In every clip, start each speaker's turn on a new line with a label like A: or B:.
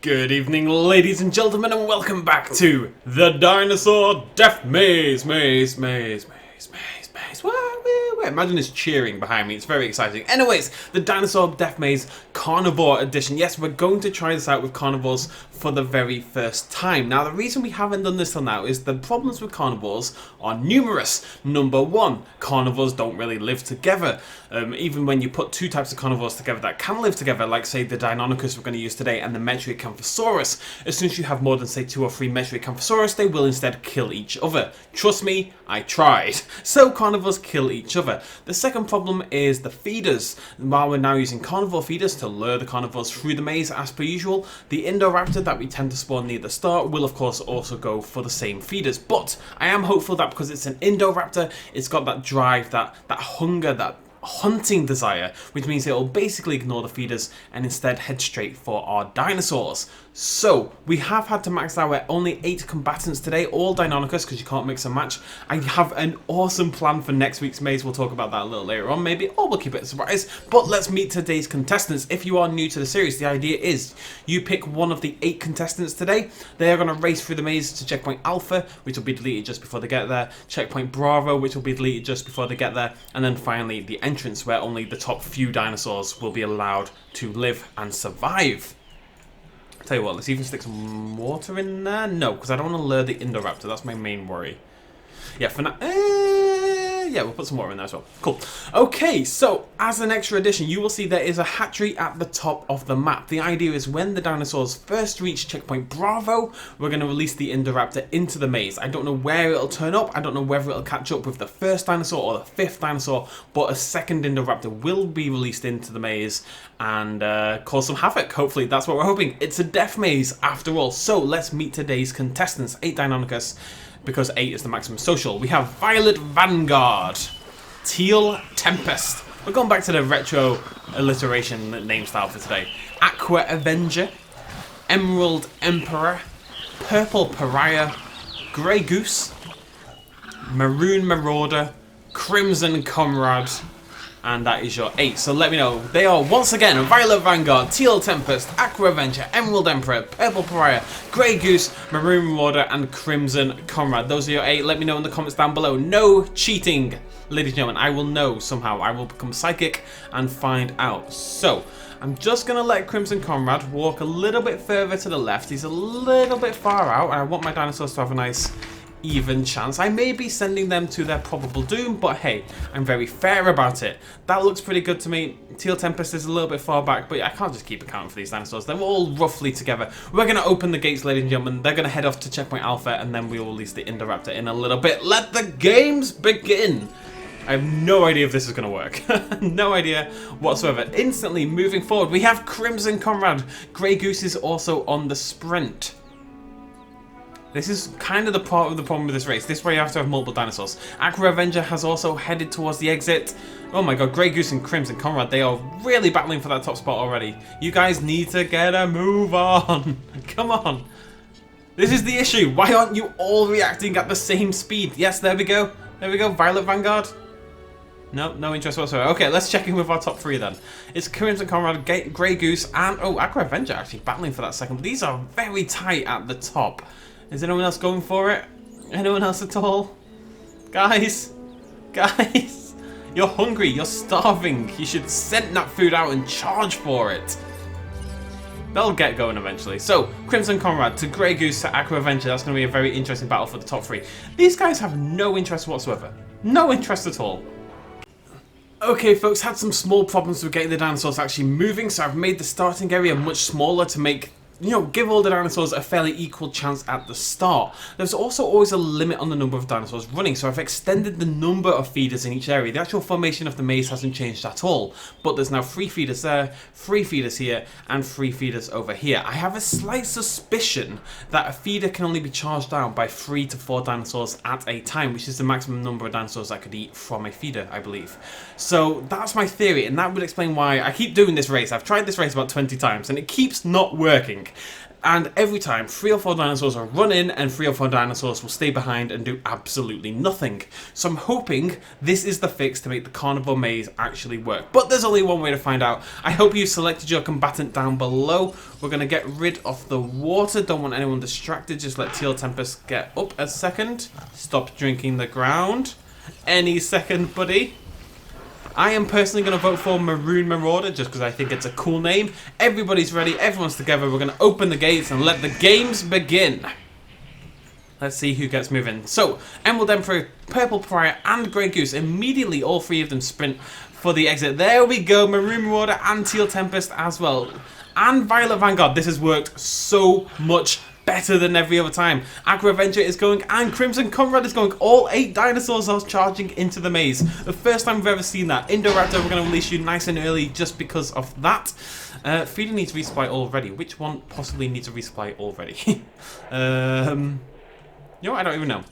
A: Good evening, ladies and gentlemen, and welcome back to the Dinosaur Death Maze. Imagine this cheering behind me. It's very exciting. Anyways, the Dinosaur Death Maze Carnivore Edition. Yes, we're going to try this out with carnivores for the very first time. Now, the reason we haven't done this till now is the problems with carnivores are numerous. Number one, carnivores don't really live together. Even when you put two types of carnivores together that can live together, like say the Deinonychus we're going to use today and the Velociraptor, as soon as you have more than say 2 or 3 Velociraptor, they will instead kill each other. Trust me, I tried. So carnivores kill each other. The second problem is the feeders. While we're now using carnivore feeders to lure the carnivores through the maze as per usual, the Indoraptor that we tend to spawn near the start will of course also go for the same feeders. But I am hopeful that because it's an Indoraptor, it's got that drive, that hunger, that hunting desire, which means it will basically ignore the feeders and instead head straight for our dinosaurs. So we have had to max out at only 8 combatants today, all Deinonychus because you can't mix and match. I have an awesome plan for next week's maze. We'll talk about that a little later on maybe, or we'll keep it a surprise. But let's meet today's contestants. If you are new to the series, the idea is you pick one of the 8 contestants today. They are going to race through the maze to checkpoint Alpha, which will be deleted just before they get there, checkpoint Bravo, which will be deleted just before they get there, and then finally the entrance where only the top few dinosaurs will be allowed to live and survive. Tell you what, let's even stick some water in there. No, because I don't want to lure the Indoraptor. That's my main worry. Yeah, for now. Yeah, we'll put some water in there as well. Cool. Okay, so as an extra addition, you will see there is a hatchery at the top of the map. The idea is when the dinosaurs first reach checkpoint Bravo, we're going to release the Indoraptor into the maze. I don't know where it'll turn up. I don't know whether it'll catch up with the first dinosaur or the 5th dinosaur, but a second Indoraptor will be released into the maze and cause some havoc. Hopefully, that's what we're hoping. It's a death maze after all. So let's meet today's contestants. 8 Deinonychus. Because 8 is the maximum social. We have Violet Vanguard, Teal Tempest. We're going back to the retro alliteration name style for today. Aqua Avenger, Emerald Emperor, Purple Pariah, Grey Goose, Maroon Marauder, Crimson Comrade, and that is your 8. So let me know. They are once again Violet Vanguard, Teal Tempest, Aqua Avenger, Emerald Emperor, Purple Pariah, Grey Goose, Maroon Marauder, and Crimson Comrade. Those are your 8. Let me know in the comments down below. No cheating, ladies and gentlemen. I will know somehow. I will become psychic and find out. So I'm just going to let Crimson Comrade walk a little bit further to the left. He's a little bit far out, and I want my dinosaurs to have a nice even chance. I may be sending them to their probable doom, but hey, I'm very fair about it. That looks pretty good to me. Teal Tempest is a little bit far back, but I can't just keep accounting for these dinosaurs. They're all roughly together. We're going to open the gates, ladies and gentlemen. They're going to head off to checkpoint Alpha, and then we will release the Indoraptor in a little bit. Let the games begin! I have no idea if this is going to work. No idea whatsoever. Instantly moving forward, we have Crimson Comrade. Grey Goose is also on the sprint. This is kind of the part of the problem with this race. This way you have to have multiple dinosaurs. Aqua Avenger has also headed towards the exit. Oh my god, Grey Goose and Crimson Comrade, they are really battling for that top spot already. You guys need to get a move on. Come on. This is the issue. Why aren't you all reacting at the same speed? Yes, there we go. There we go. Violet Vanguard. No interest whatsoever. Okay, let's check in with our top 3 then. It's Crimson Comrade, Grey Goose, and Aqua Avenger actually battling for that second. These are very tight at the top. Is anyone else going for it? Anyone else at all? Guys? Guys? You're hungry, you're starving. You should send that food out and charge for it. They'll get going eventually. So, Crimson Comrade to Grey Goose to Aqua Avenger. That's going to be a very interesting battle for the top 3. These guys have no interest whatsoever. No interest at all. Okay folks, had some small problems with getting the dinosaurs actually moving, so I've made the starting area much smaller to make, give all the dinosaurs a fairly equal chance at the start. There's also always a limit on the number of dinosaurs running, so I've extended the number of feeders in each area. The actual formation of the maze hasn't changed at all, but there's now 3 feeders there, 3 feeders here, and 3 feeders over here. I have a slight suspicion that a feeder can only be charged down by 3 to 4 dinosaurs at a time, which is the maximum number of dinosaurs I could eat from a feeder, I believe. So that's my theory, and that would explain why I keep doing this race. I've tried this race about 20 times, and it keeps not working. And every time, 3 or 4 dinosaurs will run in and 3 or 4 dinosaurs will stay behind and do absolutely nothing. So I'm hoping this is the fix to make the carnivore maze actually work. But there's only one way to find out. I hope you selected your combatant down below. We're going to get rid of the water. Don't want anyone distracted. Just let Teal Tempest get up a second. Stop drinking the ground. Any second, buddy. I am personally going to vote for Maroon Marauder just because I think it's a cool name. Everybody's ready. Everyone's together. We're going to open the gates and let the games begin. Let's see who gets moving. So, Emerald Emperor, Purple Pariah, and Grey Goose. Immediately, all 3 of them sprint for the exit. There we go. Maroon Marauder and Teal Tempest as well. And Violet Vanguard. This has worked so much better than every other time. Aqua Avenger is going and Crimson Conrad is going. All 8 dinosaurs are charging into the maze. The first time we've ever seen that. Indoraptor, we're going to release you nice and early just because of that. Feeder needs resupply already. Which one possibly needs a resupply already? You know what? I don't even know.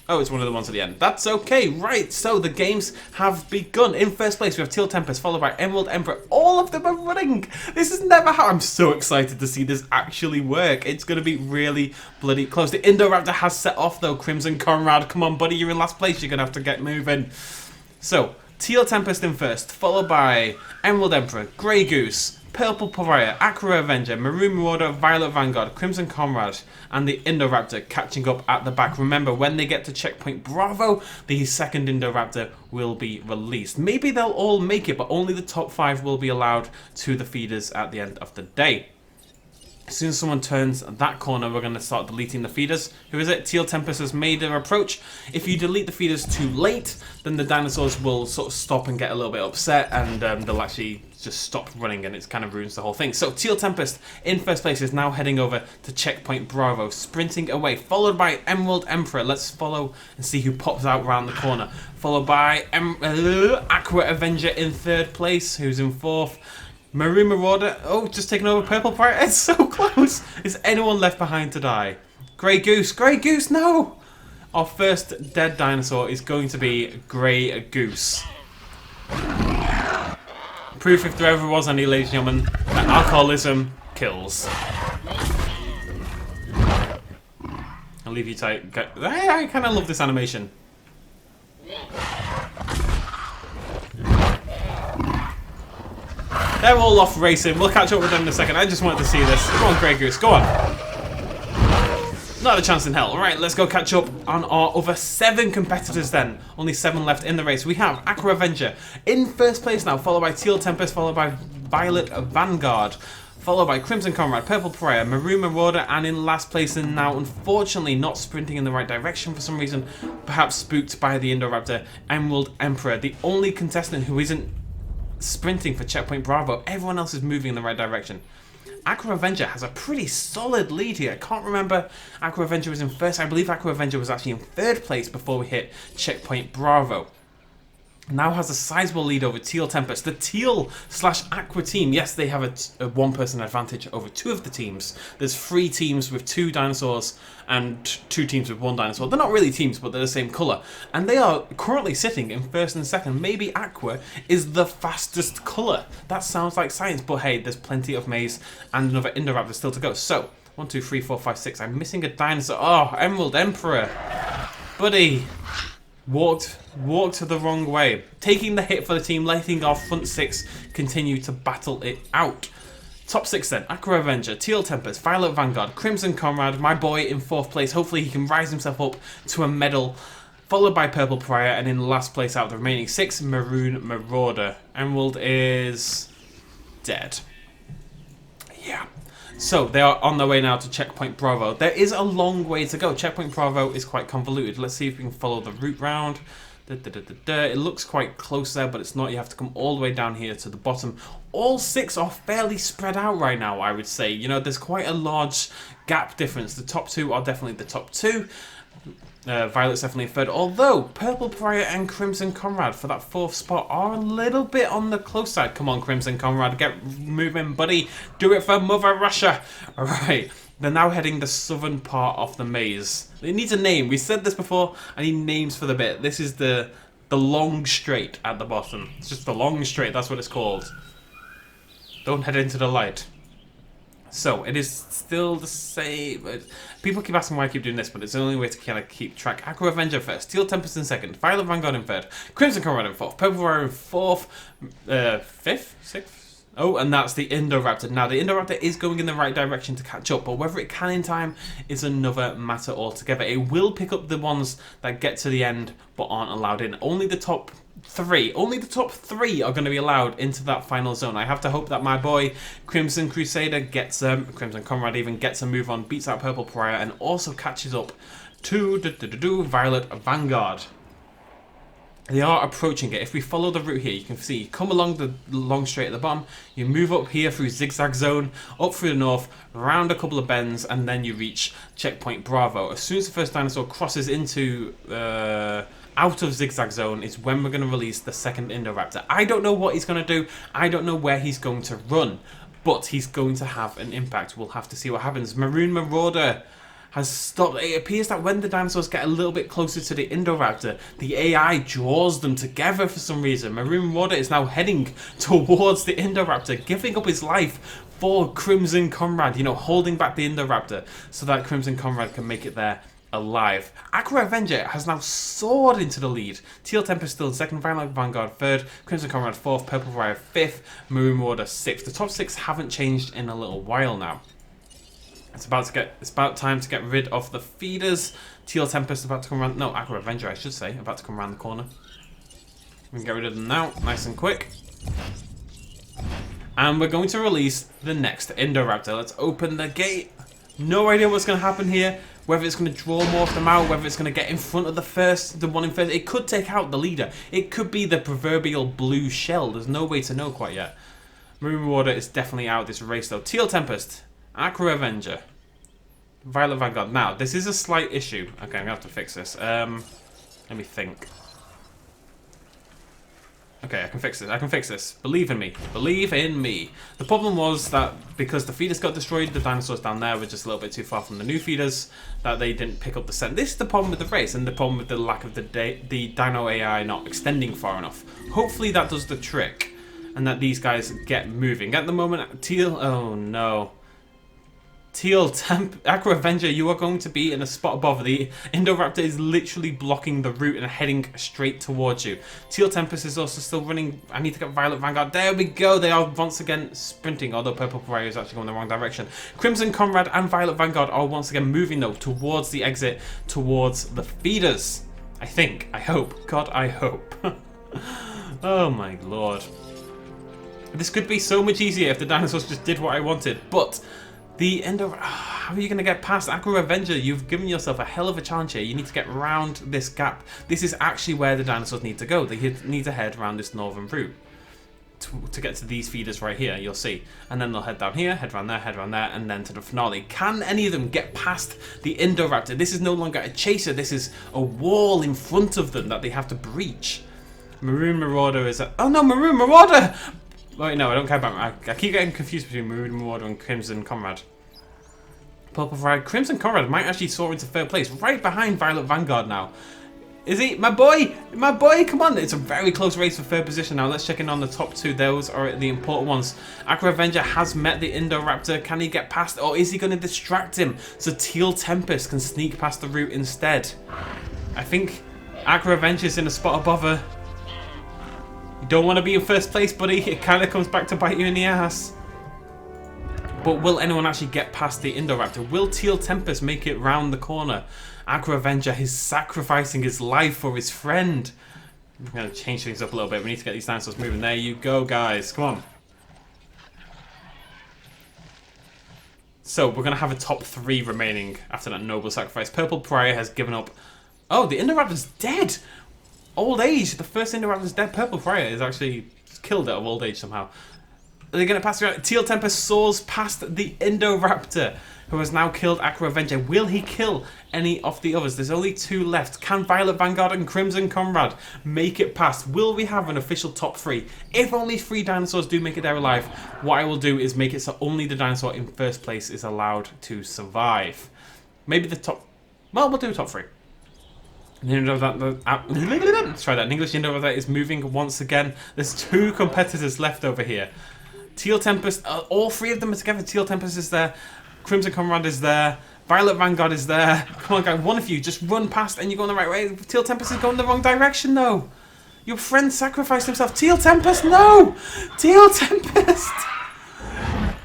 A: Oh, it's one of the ones at the end. That's okay. Right, so the games have begun. In first place, we have Teal Tempest, followed by Emerald Emperor. All of them are running. This has never happened. I'm so excited to see this actually work. It's going to be really bloody close. The Indoraptor has set off, though. Crimson Conrad, come on, buddy. You're in last place. You're going to have to get moving. So, Teal Tempest in first, followed by Emerald Emperor, Grey Goose, Purple Pariah, Aqua Avenger, Maroon Marauder, Violet Vanguard, Crimson Conrad, and the Indoraptor catching up at the back. Remember, when they get to checkpoint Bravo, the second Indoraptor will be released. Maybe they'll all make it, but only the top 5 will be allowed to the feeders at the end of the day. As soon as someone turns that corner, we're going to start deleting the feeders. Who is it? Teal Tempest has made their approach. If you delete the feeders too late, then the dinosaurs will sort of stop and get a little bit upset, and they'll actually just stop running, and it kind of ruins the whole thing. So Teal Tempest in first place is now heading over to checkpoint Bravo, sprinting away, followed by Emerald Emperor. Let's follow and see who pops out around the corner. Followed by Aqua Avenger in third place, who's in fourth. Maroon Marauder, oh, just taking over Purple Pirate. It's so close. Is anyone left behind to die? Grey Goose, no! Our first dead dinosaur is going to be Grey Goose. Proof, if there ever was any, ladies and gentlemen, that alcoholism kills. I'll leave you tight. I kind of love this animation. They're all off racing. We'll catch up with them in a second. I just wanted to see this. Come on, Grey Goose. Go on. Not a chance in hell. Alright, let's go catch up on our other 7 competitors then. Only 7 left in the race. We have Aqua Avenger in first place now, followed by Teal Tempest, followed by Violet Vanguard, followed by Crimson Conrad, Purple Pariah, Maroon Marauder, and in last place and now, unfortunately, not sprinting in the right direction for some reason, perhaps spooked by the Indoraptor, Emerald Emperor, the only contestant who isn't sprinting for checkpoint Bravo. Everyone else is moving in the right direction. Aqua Avenger has a pretty solid lead here. I can't remember Aqua Avenger was in first. I believe Aqua Avenger was actually in third place before we hit checkpoint Bravo. Now has a sizable lead over Teal Tempest. The Teal/Aqua team, yes, they have a one-person advantage over 2 of the teams. There's 3 teams with 2 dinosaurs and 2 teams with 1 dinosaur. They're not really teams, but they're the same colour. And they are currently sitting in first and second. Maybe Aqua is the fastest colour. That sounds like science, but hey, there's plenty of maze and another Indoraptor still to go. So, 1, 2, 3, 4, 5, 6. I'm missing a dinosaur. Oh, Emerald Emperor. Buddy. Walked the wrong way. Taking the hit for the team, letting our front 6 continue to battle it out. Top 6 then. Aqua Avenger, Teal Tempest, Violet Vanguard, Crimson Conrad, my boy in 4th place. Hopefully he can rise himself up to a medal. Followed by Purple Pariah, and in last place out of the remaining 6, Maroon Marauder. Emerald is dead. Yeah. So, they are on their way now to Checkpoint Bravo. There is a long way to go. Checkpoint Bravo is quite convoluted. Let's see if we can follow the route round. It looks quite close there, but it's not. You have to come all the way down here to the bottom. All 6 are fairly spread out right now, I would say. You know, there's quite a large gap difference. The top 2 are definitely the top 2. Violet's definitely third, although Purple Pariah and Crimson Conrad for that 4th spot are a little bit on the close side. Come on, Crimson Conrad, get moving, buddy. Do it for Mother Russia. Alright, they're now heading the southern part of the maze. It needs a name. We said this before. I need names for the bit. This is the long straight at the bottom. It's just the long straight, that's what it's called. Don't head into the light. So, it is still the same. People keep asking why I keep doing this, but it's the only way to kind of keep track. Aqua Avenger first, Steel Tempest in second, Violet Vanguard in third, Crimson Comrade in fourth, Purple Warrior in fourth, fifth, sixth? Oh, and that's the Indoraptor. Now, the Indoraptor is going in the right direction to catch up, but whether it can in time is another matter altogether. It will pick up the ones that get to the end, but aren't allowed in. Only the top three are going to be allowed into that final zone. I have to hope that my boy Crimson Crusader gets Crimson Comrade even gets a move on, beats out Purple Pariah, and also catches up to Violet Vanguard. They are approaching it. If we follow the route here, you can see you come along the long straight at the bottom, you move up here through Zigzag Zone, up through the north, round a couple of bends, and then you reach Checkpoint Bravo. As soon as the first dinosaur crosses into out of Zigzag Zone is when we're going to release the second Indoraptor. I don't know what he's going to do. I don't know where he's going to run, but he's going to have an impact. We'll have to see what happens. Maroon Marauder has stopped. It appears that when the dinosaurs get a little bit closer to the Indoraptor, the AI draws them together for some reason. Maroon Marauder is now heading towards the Indoraptor, giving up his life for Crimson Comrade, you know, holding back the Indoraptor so that Crimson Comrade can make it there alive. Aqua Avenger has now soared into the lead. Teal Tempest still in second, Violet Vanguard third, Crimson Comrade fourth, Purple Warrior fifth, Maroon Marauder sixth. The top six haven't changed in a little while now. It's about time to get rid of the feeders. Teal Tempest about to come around. No, Aqua Avenger, I should say, about to come around the corner. We can get rid of them now, nice and quick. And we're going to release the next Indoraptor. Let's open the gate. No idea what's going to happen here. Whether it's going to draw more of them out, whether it's going to get in front of the one in first. It could take out the leader. It could be the proverbial blue shell. There's no way to know quite yet. Maroon Marauder is definitely out of this race though. Teal Tempest, Aqua Avenger, Violet Vanguard. Now, this is a slight issue. Okay, I'm going to have to fix this. Let me think. Okay, I can fix this. I can fix this. Believe in me. Believe in me. The problem was that because the feeders got destroyed, the dinosaurs down there were just a little bit too far from the new feeders, that they didn't pick up the scent. This is the problem with the race, and the problem with the lack of the dino AI not extending far enough. Hopefully that does the trick, and that these guys get moving. At the moment, Teal... Oh, no. Aqua Avenger, you are going to be in a spot above. The Indoraptor is literally blocking the route and heading straight towards you. Teal Tempest is also still running. I need to get Violet Vanguard. There we go. They are once again sprinting, although Purple Pariah is actually going the wrong direction. Crimson Comrade and Violet Vanguard are once again moving, though, towards the exit, towards the feeders. I think. I hope. God, I hope. Oh, my lord. This could be so much easier if the dinosaurs just did what I wanted, but... The how are you going to get past Aqua Avenger? You've given yourself a hell of a challenge here. You need to get around this gap. This is actually where the dinosaurs need to go. They need to head around this northern route to get to these feeders right here, you'll see. And then they'll head down here, head around there, and then to the finale. Can any of them get past the Indoraptor? This is no longer a chaser. This is a wall in front of them that they have to breach. Maroon Marauder is a... Oh no, Maroon Marauder! Wait, no, I don't care about... I keep getting confused between Maroon Marauder and Crimson Comrade. Purple Pariah. Crimson Comrade might actually soar into third place, right behind Violet Vanguard now. Is he? My boy! My boy! Come on! It's a very close race for third position now. Let's check in on the top two. Those are the important ones. Aqua Avenger has met the Indoraptor. Can he get past? Or is he going to distract him so Teal Tempest can sneak past the route instead? I think Aqua Avenger's in a spot above her. You don't want to be in first place, buddy. It kind of comes back to bite you in the ass. But will anyone actually get past the Indoraptor? Will Teal Tempest make it round the corner? Aqua Avenger is sacrificing his life for his friend. I'm going to change things up a little bit. We need to get these dinosaurs moving. There you go, guys. Come on. So, we're going to have a top three remaining after that noble sacrifice. Purple Pariah has given up. Oh, the Indoraptor's dead! Old age. The first Indoraptor's dead. Purple Pariah is actually killed out of old age somehow. Are they going to pass around? Teal Tempest soars past the Indoraptor, who has now killed Aqua Avenger. Will he kill any of the others? There's only two left. Can Violet Vanguard and Crimson Comrade make it past? Will we have an official top three? If only 3 dinosaurs do make it there alive, what I will do is make it so only the dinosaur in first place is allowed to survive. Maybe the top... Well, we'll do top 3. Let's try that. An English Indoraptor is moving once again. There's 2 competitors left over here. Teal Tempest, all three of them are together. Teal Tempest is there. Crimson Comrade is there. Violet Vanguard is there. Come on, guys, one of you just run past and you're going the right way. Teal Tempest is going the wrong direction, though. Your friend sacrificed himself. Teal Tempest, no! Teal Tempest!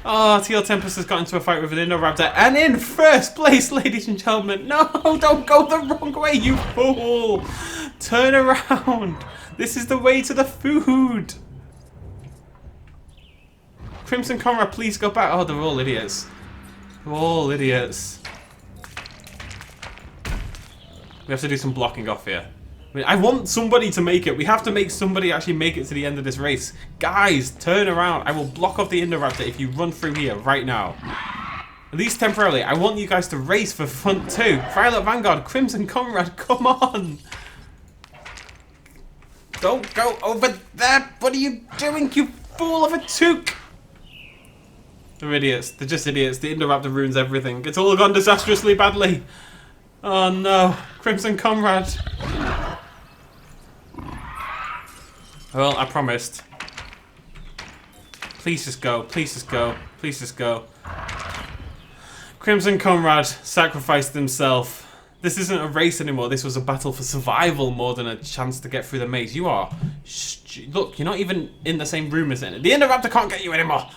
A: Oh, Teal Tempest has got into a fight with an Indoraptor. And in first place, ladies and gentlemen. No, don't go the wrong way, you fool. Turn around. This is the way to the food. Crimson Comrade, please go back. Oh, they're all idiots. They're all idiots. We have to do some blocking off here. I mean, I want somebody to make it. We have to make somebody actually make it to the end of this race. Guys, turn around. I will block off the Indoraptor if you run through here right now. At least temporarily. I want you guys to race for front two. Violet Vanguard, Crimson Comrade, come on. Don't go over there. What are you doing, you fool of a toque? They're idiots. They're just idiots. The Indoraptor ruins everything. It's all gone disastrously badly. Oh no. Crimson Comrade. Well, I promised. Please just go. Please just go. Please just go. Crimson Comrade sacrificed himself. This isn't a race anymore. This was a battle for survival more than a chance to get through the maze. You are... Look, you're not even in the same room as it. The Indoraptor can't get you anymore.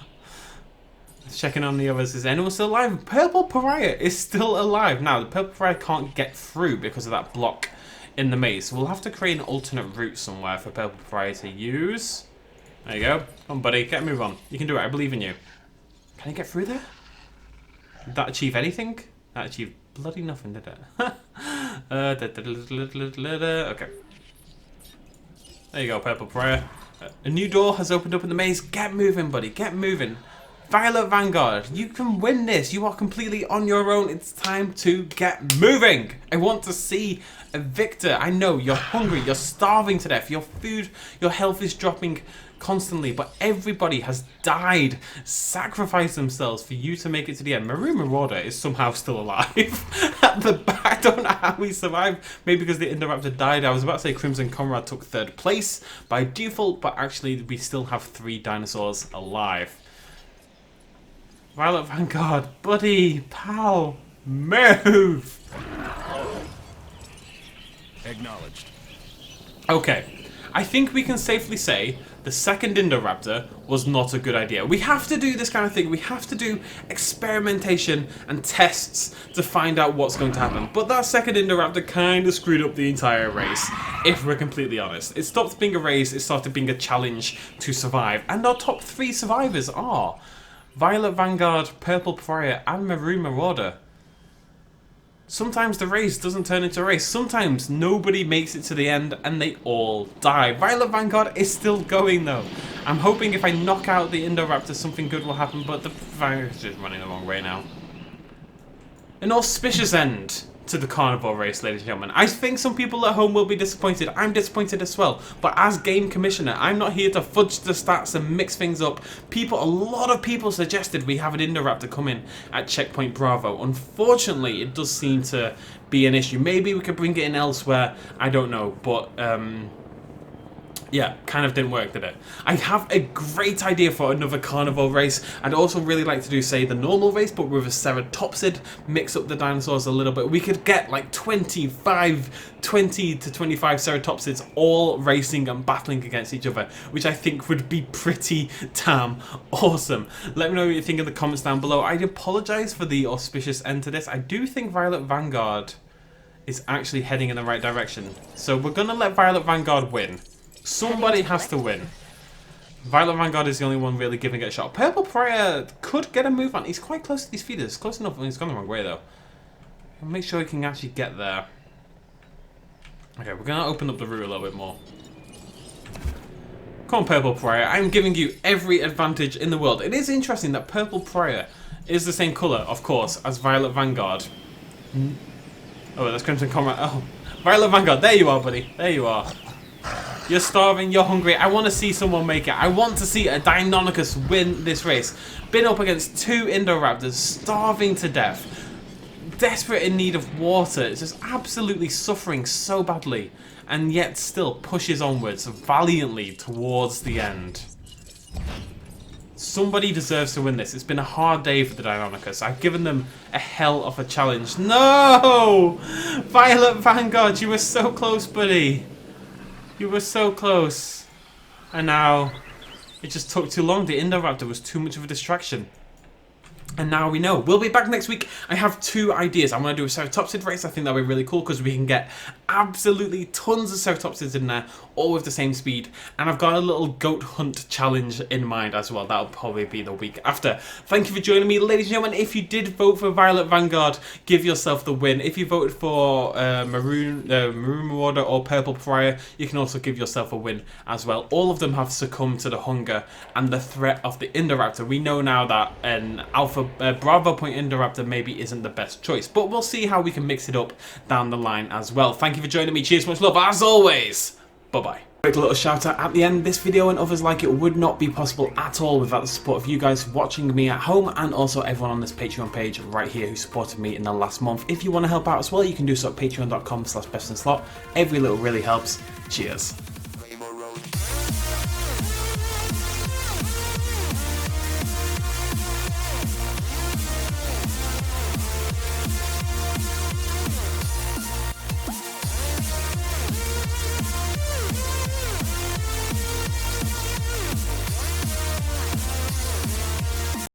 A: Checking on the others. Is anyone still alive? Purple Pariah is still alive. Now, the Purple Pariah can't get through because of that block in the maze. So we'll have to create an alternate route somewhere for Purple Pariah to use. There you go. Come on, buddy. Get a move on. You can do it. I believe in you. Can I get through there? Did that achieve anything? That achieved bloody nothing, did it? Okay. There you go, Purple Pariah. A new door has opened up in the maze. Get moving, buddy. Get moving. Violet Vanguard, you can win this. You are completely on your own. It's time to get moving. I want to see a victor. I know you're hungry. You're starving to death. Your food, your health is dropping constantly. But everybody has died, sacrificed themselves for you to make it to the end. Maroon Marauder is somehow still alive at the back. I don't know how he survived. Maybe because the Indoraptor died. I was about to say Crimson Comrade took third place by default. But actually, we still have 3 dinosaurs alive. Violet Vanguard, buddy, pal, move!
B: Acknowledged.
A: Okay, I think we can safely say the second Indoraptor was not a good idea. We have to do this kind of thing. We have to do experimentation and tests to find out what's going to happen. But that second Indoraptor kind of screwed up the entire race, if we're completely honest. It stopped being a race, it started being a challenge to survive. And our top 3 survivors are Violet Vanguard, Purple Pariah, and Maroon Marauder. Sometimes the race doesn't turn into a race. Sometimes nobody makes it to the end and they all die. Violet Vanguard is still going though. I'm hoping if I knock out the Indoraptor something good will happen, but the Vanguard is just running the wrong way now. An auspicious end to the carnivore race, ladies and gentlemen. I think some people at home will be disappointed. I'm disappointed as well. But as game commissioner, I'm not here to fudge the stats and mix things up. A lot of people suggested we have an Indoraptor come in at Checkpoint Bravo. Unfortunately, it does seem to be an issue. Maybe we could bring it in elsewhere. I don't know. But, yeah, kind of didn't work, did it? I have a great idea for another carnivore race. I'd also really like to do, say, the normal race, but with a ceratopsid, mix up the dinosaurs a little bit. We could get like 20 to 25 ceratopsids all racing and battling against each other, which I think would be pretty damn awesome. Let me know what you think in the comments down below. I apologise for the auspicious end to this. I do think Violet Vanguard is actually heading in the right direction. So we're going to let Violet Vanguard win. Somebody has to win. Violet Vanguard is the only one really giving it a shot. Purple Pariah could get a move on. He's quite close to these feeders. Close enough. He's gone the wrong way, though. I'll make sure he can actually get there. Okay, we're going to open up the route a little bit more. Come on, Purple Pariah. I'm giving you every advantage in the world. It is interesting that Purple Pariah is the same colour, of course, as Violet Vanguard. Oh, that's Crimson Comrade. Oh, Violet Vanguard. There you are, buddy. There you are. You're starving, you're hungry. I want to see someone make it. I want to see a Deinonychus win this race. Been up against 2 Indoraptors, starving to death. Desperate in need of water. It's just absolutely suffering so badly. And yet still pushes onwards valiantly towards the end. Somebody deserves to win this. It's been a hard day for the Deinonychus. I've given them a hell of a challenge. No! Violet Vanguard, you were so close, buddy. You were so close. And now it just took too long. The Indoraptor was too much of a distraction. And now we know. We'll be back next week. I have 2 ideas. I'm going to do a Ceratopsid race. I think that'll be really cool because we can get absolutely tons of Ceratopsids in there, all with the same speed. And I've got a little goat hunt challenge in mind as well. That'll probably be the week after. Thank you for joining me, ladies and gentlemen. If you did vote for Violet Vanguard, give yourself the win. If you voted for Maroon Marauder or Purple Pariah, you can also give yourself a win as well. All of them have succumbed to the hunger and the threat of the Indoraptor. We know now that an Alpha Bravo Point Indoraptor maybe isn't the best choice, but we'll see how we can mix it up down the line as well. Thank you for joining me. Cheers, much love as always. Bye-bye. Quick little shout out at the end. This video and others like it would not be possible at all without the support of you guys watching me at home, and also everyone on this Patreon page right here who supported me in the last month. If you want to help out as well, you can do so at patreon.com/bestinslot. Every little really helps. Cheers.